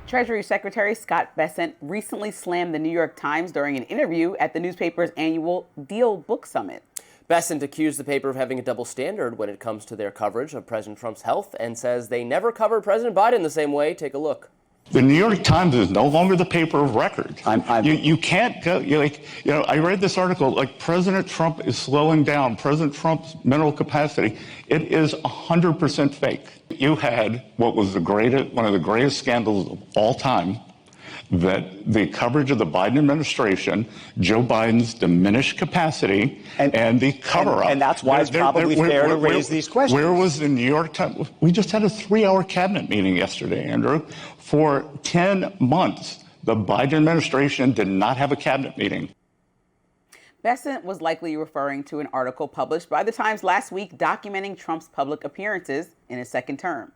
Treasury Secretary Scott Bessent recently slammed the New York Times during an interview at the newspaper's annual Deal Book Summit. Bessent accused the paper of having a double standard when it comes to their coverage of President Trump's health and says they never covered President Biden the same way. Take a look. The New York Times is no longer the paper of record. You can't go, I read this article, like President Trump is slowing down, President Trump's mental capacity. It is 100% fake. You had what was one of the greatest scandals of all time, that the coverage of the Biden administration, Joe Biden's diminished capacity, and the cover-up. And that's why it's probably fair to raise these questions. Where was the New York Times? We just had a 3-hour cabinet meeting yesterday, Andrew. For 10 months, the Biden administration did not have a cabinet meeting. Bessent was likely referring to an article published by the Times last week documenting Trump's public appearances in his second term.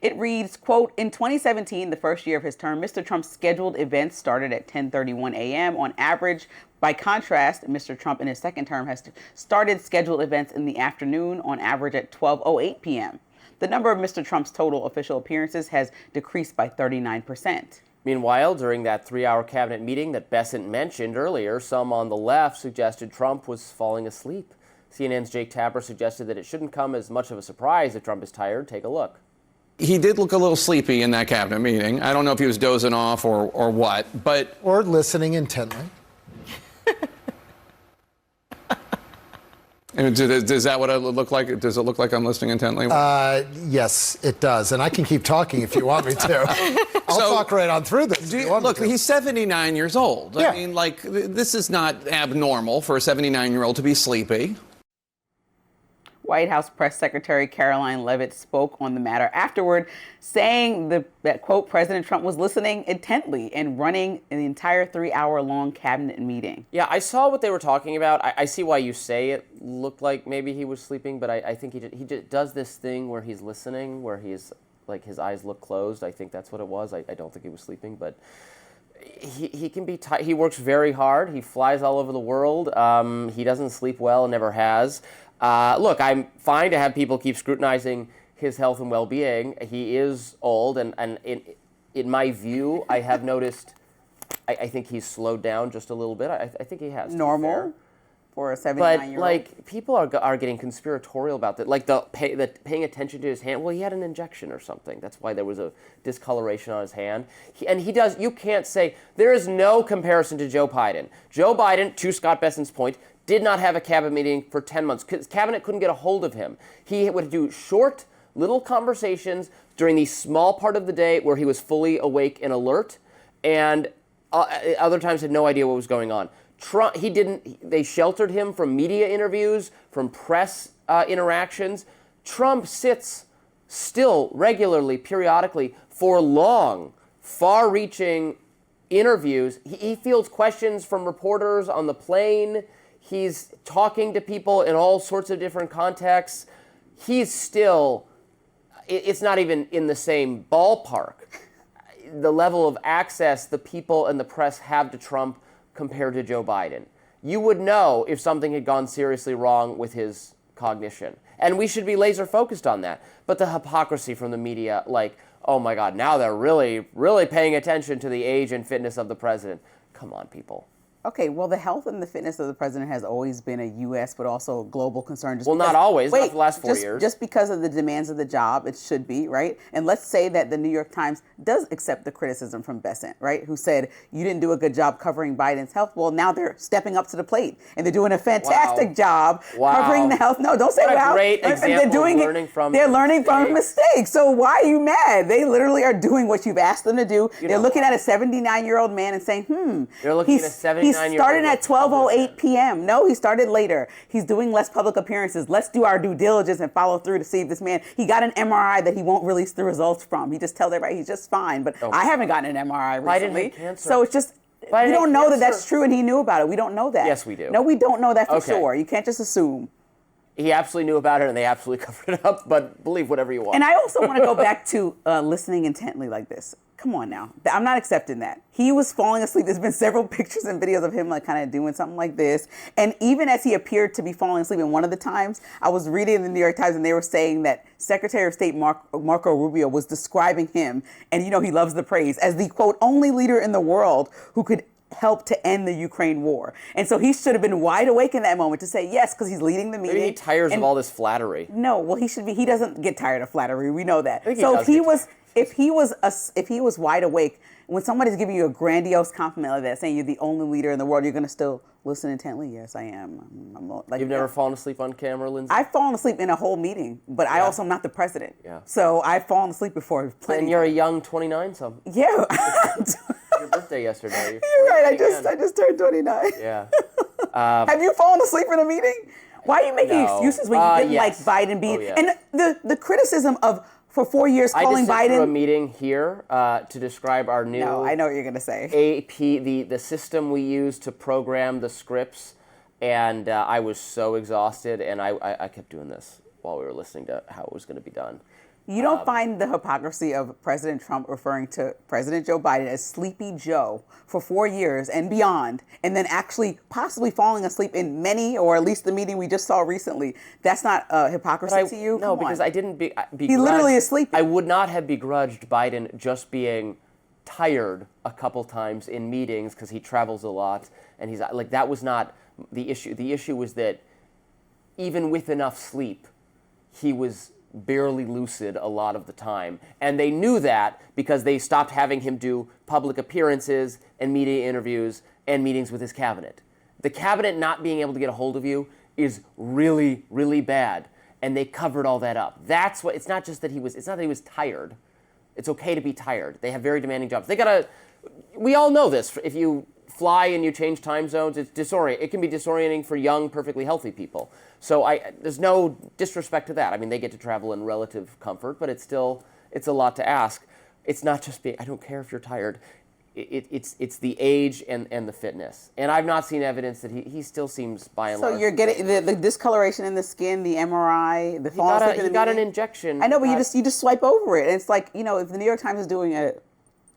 It reads, quote, in 2017, the first year of his term, Mr. Trump's scheduled events started at 10:31 a.m. on average. By contrast, Mr. Trump in his second term has started scheduled events in the afternoon on average at 12:08 p.m. The number of Mr. Trump's total official appearances has decreased by 39%. Meanwhile, during that 3-hour cabinet meeting that Bessent mentioned earlier, some on the left suggested Trump was falling asleep. CNN's Jake Tapper suggested that it shouldn't come as much of a surprise if Trump is tired. Take a look. He did look a little sleepy in that cabinet meeting. I don't know if he was dozing off or what, but... Or listening intently. And does that what it look like? Does it look like I'm listening intently? Yes, it does. And I can keep talking if you want me to. I'll talk right on through this. Look, he's 79 years old. Yeah. I mean, like, this is not abnormal for a 79-year-old to be sleepy. White House Press Secretary Caroline Leavitt spoke on the matter afterward, saying that, quote, President Trump was listening intently and running an entire 3-hour-long cabinet meeting. Yeah, I saw what they were talking about. I see why you say it looked like maybe he was sleeping, but I think he just does this thing where he's listening, where he's, like, his eyes look closed. I think that's what it was. I don't think he was sleeping, but he can be tired. He works very hard. He flies all over the world. He doesn't sleep well, never has. Look, I'm fine to have people keep scrutinizing his health and well-being. He is old, and in my view, I have noticed, I think he's slowed down just a little bit. I think he has. Normal for a 79-year-old? But, like, people are getting conspiratorial about that. Like, the paying attention to his hand. Well, he had an injection or something. That's why there was a discoloration on his hand. You can't say, there is no comparison to Joe Biden. Joe Biden, to Scott Bessent's point, did not have a cabinet meeting for 10 months. Cabinet couldn't get a hold of him. He would do short, little conversations during the small part of the day where he was fully awake and alert, and other times had no idea what was going on. Trump, they sheltered him from media interviews, from press interactions. Trump sits still regularly, periodically, for long, far-reaching interviews. He fields questions from reporters on the plane. He's talking to people in all sorts of different contexts. He's still, it's not even in the same ballpark. The level of access the people and the press have to Trump compared to Joe Biden. You would know if something had gone seriously wrong with his cognition. And we should be laser focused on that. But the hypocrisy from the media, like, oh my God, now they're really, really paying attention to the age and fitness of the president. Come on, people. Okay, well, the health and the fitness of the president has always been a U.S. but also a global concern. Well, not always, not the last 4 years. Just because of the demands of the job, it should be, right? And let's say that the New York Times does accept the criticism from Bessent, right? Who said, you didn't do a good job covering Biden's health. Well, now they're stepping up to the plate, and they're doing a fantastic job covering the health. No, don't say wow. Great example of learning from They're learning from mistakes. So why are you mad? They literally are doing what you've asked them to do. They're looking at a 79-year-old man and saying, They're looking at a 79-year-old. He started at 12:08 p.m. No, he started later. He's doing less public appearances. Let's do our due diligence and follow through to see if this man, he got an MRI that he won't release the results from. He just tells everybody he's just fine. But I haven't gotten an MRI recently. So it's just, we don't know that that's true and he knew about it. We don't know that. Yes, we do. No, we don't know that for sure. You can't just assume. he absolutely knew about it and they absolutely covered it up, but believe whatever you want. And I also want to go back to listening intently like this. Come on now. I'm not accepting that. He was falling asleep. There's been several pictures and videos of him like kind of doing something like this. And even as he appeared to be falling asleep in one of the times, I was reading in the New York Times and they were saying that Secretary of State Marco Rubio was describing him, and you know he loves the praise, as the, quote, only leader in the world who could help to end the Ukraine war. And so he should have been wide awake in that moment to say yes, because he's leading the meeting. Maybe he tires of all this flattery. No, well, he should be. He doesn't get tired of flattery. We know that. So if he was wide awake, when somebody's giving you a grandiose compliment like that, saying you're the only leader in the world, you're going to still listen intently. Yes, I am. Like, You've never fallen asleep on camera, Lindsay? I've fallen asleep in a whole meeting, but I also am not the president. Yeah. So I've fallen asleep before. And you're a young 29-something. Yeah. Your birthday yesterday. You're right. I just turned 29. Yeah. Have you fallen asleep in a meeting? Why are you making excuses when you didn't like Biden being? Oh, yeah. And the criticism of for 4 years calling I just sat Biden through a meeting here to describe our new. No, I know what you're going to say. AP, the system we use to program the scripts, and I was so exhausted, and I kept doing this while we were listening to how it was going to be done. You don't find the hypocrisy of President Trump referring to President Joe Biden as Sleepy Joe for 4 years and beyond, and then actually possibly falling asleep in many, or at least the meeting we just saw recently. That's not hypocrisy to you? No, Come because on. I didn't begrudge. He literally is sleeping. I would not have begrudged Biden just being tired a couple times in meetings because he travels a lot, and he's like, that was not the issue. The issue was that even with enough sleep, he was barely lucid a lot of the time. And they knew that because they stopped having him do public appearances and media interviews and meetings with his cabinet. The cabinet not being able to get a hold of you is really, really bad. And they covered all that up. That's what, it's not that he was tired. It's okay to be tired. They have very demanding jobs. We all know this. If you fly and you change time zones, it can be disorienting for young, perfectly healthy people. So there's no disrespect to that. I mean, they get to travel in relative comfort, but it's a lot to ask. It's not just I don't care if you're tired. It's the age and the fitness. And I've not seen evidence that he still seems by and large. So you're getting the discoloration in the skin, the MRI, the falling asleep in the He got an meeting? injection. I know, but you just swipe over it. And it's like, if the New York Times is doing a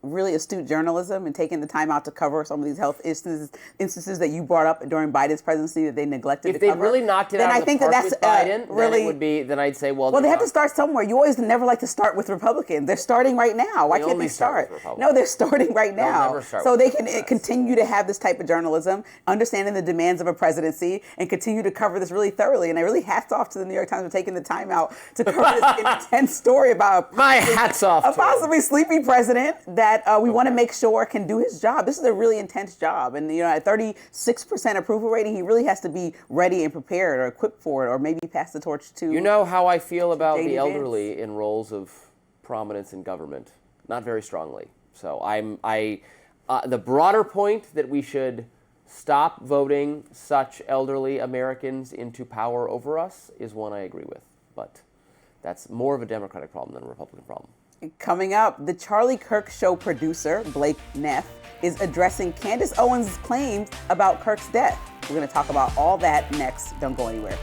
really astute journalism and taking the time out to cover some of these health instances that you brought up during Biden's presidency that they neglected If to they cover, really knocked it then out I of the think park that's with Biden, really. then I'd say, well, They have to start somewhere. You always never like to start with Republicans. They're starting right now. Why can't they start? No, they're starting right now. Never start so with they can Democrats. continue to have this type of journalism, understanding the demands of a presidency, and continue to cover this really thoroughly. And I really hats off to the New York Times for taking the time out to cover this intense story about My hat's off a to him. possibly sleepy president that we want to make sure can do his job. This is a really intense job. And, at 36% approval rating, he really has to be ready and prepared or equipped for it, or maybe pass the torch to. You know how I feel about J.D. the Vance. elderly in roles of prominence in government? Not very strongly. So the broader point that we should stop voting such elderly Americans into power over us is one I agree with. But that's more of a Democratic problem than a Republican problem. Coming up, the Charlie Kirk Show producer, Blake Neff, is addressing Candace Owens' claims about Kirk's death. We're going to talk about all that next. Don't go anywhere.